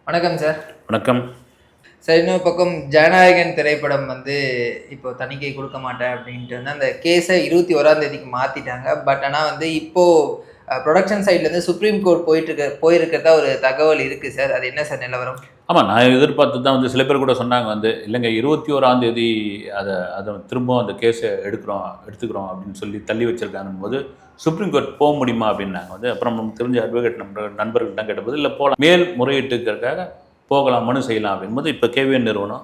வணக்கம் சார். வணக்கம் சார், இன்னொரு பக்கம் ஜனநாயகன் திரைப்படம் வந்து இப்போ தணிக்கை கொடுக்க மாட்டேன் அப்படின்ட்டு வந்து அந்த கேஸை 21ஆம் தேதிக்கு மாற்றிட்டாங்க. பட் ஆனால் வந்து இப்போது ப்ரொடக்ஷன் சைட்லேருந்து சுப்ரீம் கோர்ட் போயிருக்கிறதா ஒரு தகவல் இருக்குது சார். அது என்ன சார் நிலவரம்? ஆமாம், நான் எதிர்பார்த்து தான் வந்து சில பேர் கூட சொன்னாங்க வந்து இல்லைங்க 21ஆம் தேதி அதை திரும்பவும் அந்த கேஸை எடுத்துக்கிறோம் அப்படின்னு சொல்லி தள்ளி வச்சுருக்காங்கன்னு போது சுப்ரீம் கோர்ட் போக முடியுமா அப்படின்னாங்க வந்து. அப்புறம் நமக்கு தெரிஞ்ச அட்வொகேட் நண்பர்கள்ட்ட கேட்டபோது இல்லை போகலாம், மேல் முறையீட்டுக்காக போகலாம், மனு செய்யலாம் அப்படின்போது இப்போ கேவிஎன் நிறுவனம்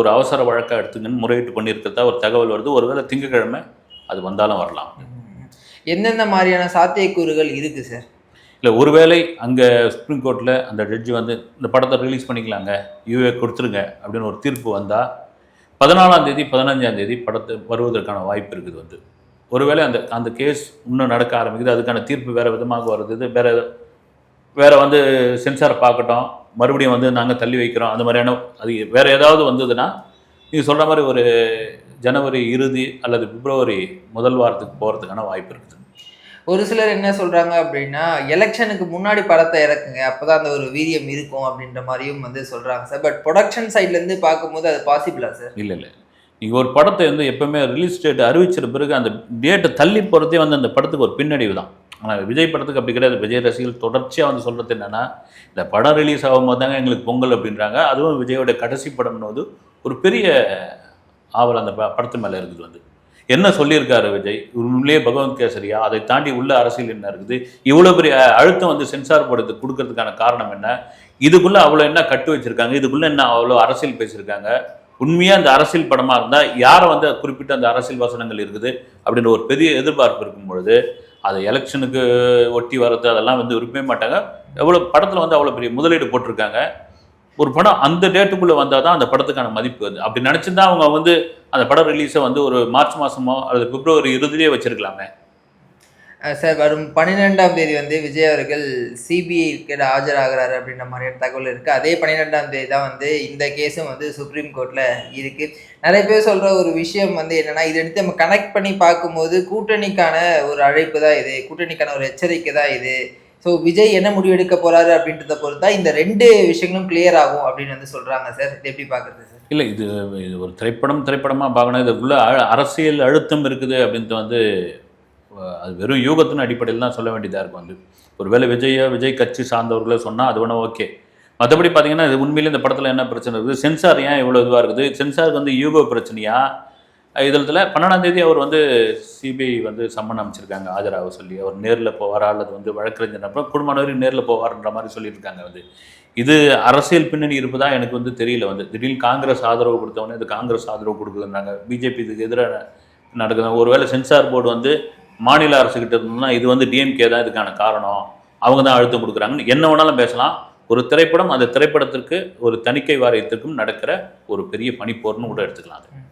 ஒரு அவசர வழக்காக எடுத்துங்கன்னு முறையீட்டு பண்ணியிருக்கிறதா ஒரு தகவல் வருது. ஒருவேளை திங்கக்கிழமை அது வந்தாலும் வரலாம். எந்தெந்த மாதிரியான சாத்தியக்கூறுகள் இருக்குது சார்? இல்லை, ஒருவேளை அங்கே சுப்ரீம் கோர்ட்டில் அந்த ஜட்ஜி வந்து இந்த படத்தை ரிலீஸ் பண்ணிக்கலாங்க, யூஏ கொடுத்துருங்க அப்படின்னு ஒரு தீர்ப்பு வந்தால் 14ஆம் தேதி 15ஆம் தேதி படத்தை வருவதற்கான வாய்ப்பு இருக்குது. வந்து ஒருவேளை அந்த கேஸ் இன்னும் நடக்க ஆரம்பிக்குது, அதுக்கான தீர்ப்பு வேறு விதமாக வருது, வேறு வந்து சென்சாரை பார்க்கட்டும், மறுபடியும் வந்து நாங்கள் தள்ளி வைக்கிறோம், அந்த மாதிரியான அது வேறு ஏதாவது வந்ததுன்னா நீங்கள் சொல்கிற மாதிரி ஒரு ஜனவரி இறுதி அல்லது பிப்ரவரி முதல் வாரத்துக்கு போகிறதுக்கான வாய்ப்பு இருக்குது. ஒரு சிலர் என்ன சொல்கிறாங்க அப்படின்னா, எலெக்ஷனுக்கு முன்னாடி படத்தை இறக்குங்க, அப்போ தான் அந்த ஒரு வீரியம் இருக்கும் அப்படின்ற மாதிரியும் வந்து சொல்கிறாங்க சார். பட் ப்ரொடக்ஷன் சைட்லேருந்து பார்க்கும்போது அது பாசிபிளா சார்? இல்லை, நீங்கள் ஒரு படத்தை வந்து எப்போவுமே ரிலீஸ் டேட் அறிவிச்சிட பிறகு அந்த டேட்டை தள்ளி போகிறதே வந்து அந்த படத்துக்கு ஒரு பின்னடைவு தான். ஆனால் விஜய் படத்துக்கு அப்படி கிடையாது. விஜய் ரசிகர்கள் தொடர்ச்சியாக வந்து சொல்கிறது என்னென்னா, இந்த படம் ரிலீஸ் ஆகும்போது தாங்க எங்களுக்கு பொங்கல் அப்படின்றாங்க. அதுவும் விஜயோட கடைசி படம்னு ஒரு பெரிய ஆவல் அந்த படத்து மேலே இருக்குது. வந்து என்ன சொல்லியிருக்காரு விஜய், உள்ளே பகவந்த் கேசரியா, அதை தாண்டி உள்ள அரசியல் என்ன இருக்குது, இவ்வளோ பெரிய அழுத்தம் வந்து சென்சார் போர்டுக்கு கொடுக்கறதுக்கான காரணம் என்ன, இதுக்குள்ளே அவ்வளோ என்ன கட்டு வச்சுருக்காங்க, இதுக்குள்ளே என்ன அவ்வளோ அரசியல் பேசியிருக்காங்க, உண்மையாக அந்த அரசியல் படமாக இருந்தால் யாரை வந்து குறிப்பிட்ட அந்த அரசியல் வசனங்கள் இருக்குது அப்படின்ற ஒரு பெரிய எதிர்பார்ப்பு இருக்கும் பொழுது அதை எலெக்ஷனுக்கு ஒட்டி வரது அதெல்லாம் வந்து விரும்பவே மாட்டாங்க. எவ்வளோ படத்தில் வந்து அவ்வளோ பெரிய முதலீடு போட்டிருக்காங்க. ஒரு படம் அந்த டேட்டுக்குள்ளே வந்தால் தான் அந்த படத்துக்கான மதிப்பு வந்து அப்படி நினச்சிருந்தா அவங்க வந்து அந்த படம் ரிலீஸை வந்து ஒரு மார்ச் மாதமோ அல்லது பிப்ரவரி இறுதியிலே வச்சுருக்கலாமே. சார், வரும் 12ஆம் தேதி வந்து விஜய் அவர்கள் சிபிஐ கிட்ட ஆஜராகிறாரு அப்படின்ற மாதிரியான தகவல் இருக்குது. அதே 12ஆம் தேதி தான் வந்து இந்த கேஸும் வந்து சுப்ரீம் கோர்ட்டில் இருக்குது. நிறைய பேர் சொல்கிற ஒரு விஷயம் வந்து என்னென்னா, இதை எடுத்து நம்ம கனெக்ட் பண்ணி பார்க்கும்போது கூட்டணிக்கான ஒரு அழைப்பு தான் இது, கூட்டணிக்கான ஒரு எச்சரிக்கை தான் இது. ஸோ விஜய் என்ன முடிவு எடுக்க போகிறாரு அப்படின்றத பொறுத்தா இந்த 2 விஷயங்களும் கிளியர் ஆகும் அப்படின்னு வந்து சொல்கிறாங்க சார். இது எப்படி பார்க்குறது சார்? இல்லை, இது ஒரு திரைப்படமாக பார்க்கணும். இதுக்குள்ளே அரசியல் அழுத்தம் இருக்குது அப்படின்ட்டு வந்து அது வெறும் யூகத்தின் அடிப்படையில் தான் சொல்ல வேண்டியதாக இருக்கும். வந்து ஒருவேளை விஜய் கட்சி சார்ந்தவர்களை சொன்னால் அது வேணால் ஓகே. மற்றபடி பார்த்தீங்கன்னா இது உண்மையிலே இந்த படத்தில் என்ன பிரச்சனை இருக்குது, சென்சார் ஏன் இவ்வளோ இதுவாக இருக்குது, சென்சாருக்கு வந்து யூகோ பிரச்சனையா, இதில் 12ஆம் தேதி அவர் வந்து சிபிஐ வந்து சம்மன் அமைச்சிருக்காங்க ஆஜராக சொல்லி. அவர் நேரில் போவாரா அல்லது வந்து வழக்கறிஞர் அப்புறம் குடும்பத்தினரும் நேரில் போவார்ன்ற மாதிரி சொல்லியிருக்காங்க. வந்து இது அரசியல் பின்னணி இருப்பதா எனக்கு வந்து தெரியல. வந்து திடீர்னு காங்கிரஸ் ஆதரவு கொடுத்தவொடனே இது காங்கிரஸ் ஆதரவு கொடுக்குதுன்றாங்க, பிஜேபி இதுக்கு எதிராக நடக்குது. ஒருவேளை சென்சார் போர்டு வந்து மாநில அரசுக்கிட்ட இருந்ததுன்னா இது வந்து டிஎம்கே தான் இதுக்கான காரணம், அவங்க தான் அழுத்தம் கொடுக்குறாங்கன்னு என்ன வேணாலும் பேசலாம். ஒரு திரைப்படம், அந்த திரைப்படத்திற்கு ஒரு தணிக்கை வாரியத்திற்கும் நடக்கிற ஒரு பெரிய பனிப்போர்னு கூட எடுத்துக்கலாம். அது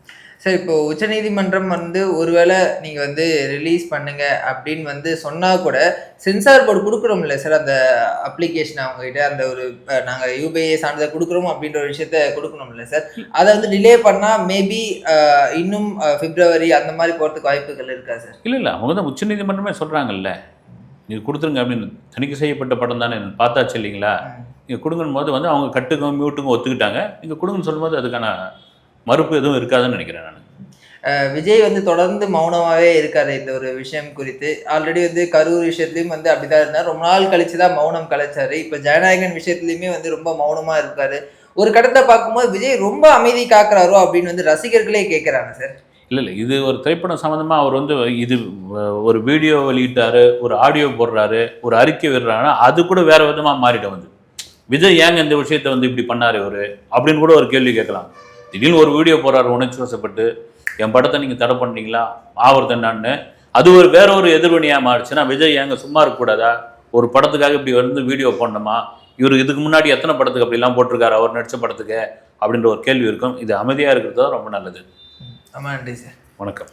சார், இப்போ உச்சநீதிமன்றம் வந்து ஒருவேளை நீங்கள் வந்து ரிலீஸ் பண்ணுங்க அப்படின்னு வந்து சொன்னால் கூட சென்சார் போர்டு கொடுக்குறோம்ல சார், அந்த அப்ளிகேஷன் அவங்ககிட்ட அந்த ஒரு நாங்கள் யூபிஐ சான்றிதழ் கொடுக்குறோம் அப்படின்ற ஒரு விஷயத்த கொடுக்கணும்ல சார். அதை வந்து டிலே பண்ணால் மேபி இன்னும் பிப்ரவரி அந்த மாதிரி போகிறதுக்கு வாய்ப்புகள் இருக்கா சார்? இல்லை, அவங்க தான் உச்சநீதிமன்றமே சொல்கிறாங்கல்ல, நீங்கள் கொடுத்துருங்க அப்படின்னு. தணிக்கை செய்யப்பட்ட படம் தானே பார்த்தாச்சு இல்லைங்களா, நீங்கள் கொடுங்கன்னு போது வந்து அவங்க கட்டுக்கும் மியூட்டுக்கும் ஒத்துக்கிட்டாங்க. நீங்கள் கொடுங்கன்னு சொல்லும்போது அதுக்கான மறுப்பு எதுவும் இருக்காதுன்னு நினைக்கிறேன் நான். விஜய் வந்து தொடர்ந்து மௌனமாகவே இருக்காரு இந்த ஒரு விஷயம் குறித்து. ஆல்ரெடி வந்து கரூர் விஷயத்துலையும் வந்து அப்படிதான் இருந்தார், ரொம்ப நாள் கழிச்சு தான் மௌனம் கலைச்சாரு. இப்போ ஜனநாயகன் விஷயத்துலையுமே வந்து ரொம்ப மௌனமாக இருக்காரு. ஒரு கடத்தை பார்க்கும்போது விஜய் ரொம்ப அமைதி காக்குறாரோ அப்படின்னு வந்து ரசிகர்களே கேட்குறாங்க சார். இல்லை, இது ஒரு திரைப்படம் சம்மந்தமாக அவர் வந்து இது ஒரு வீடியோ வெளியிட்டாரு, ஒரு ஆடியோ போடுறாரு, ஒரு அறிக்கை விடுறாங்கன்னா அது கூட வேறு விதமாக மாறிடும். வந்து விஜய் ஏங்க இந்த விஷயத்தை வந்து இப்படி பண்ணார் இவர் அப்படின்னு கூட ஒரு கேள்வி கேட்கலாம். திடீர்னு ஒரு வீடியோ போடுறாரு உணர்ச்சி வசப்பட்டு, என் படத்தை நீங்கள் தடை பண்ணீங்களா ஆவறது என்னான்னு, அது வேற ஒரு எதிர்வினையாக மாறிச்சுன்னா விஜய் ஏங்க சும்மா இருக்கக்கூடாதா, ஒரு படத்துக்காக இப்படி வந்து வீடியோ போடணுமா, இவர் இதுக்கு முன்னாடி எத்தனை படத்துக்கு அப்படிலாம் போட்டிருக்காரு அவர் நடித்த படத்துக்கு அப்படின்ற ஒரு கேள்வி இருக்கும். இது அமைதியாக இருக்கிறது தான் ரொம்ப நல்லது. ஆமாம், நன்றி சார். வணக்கம்.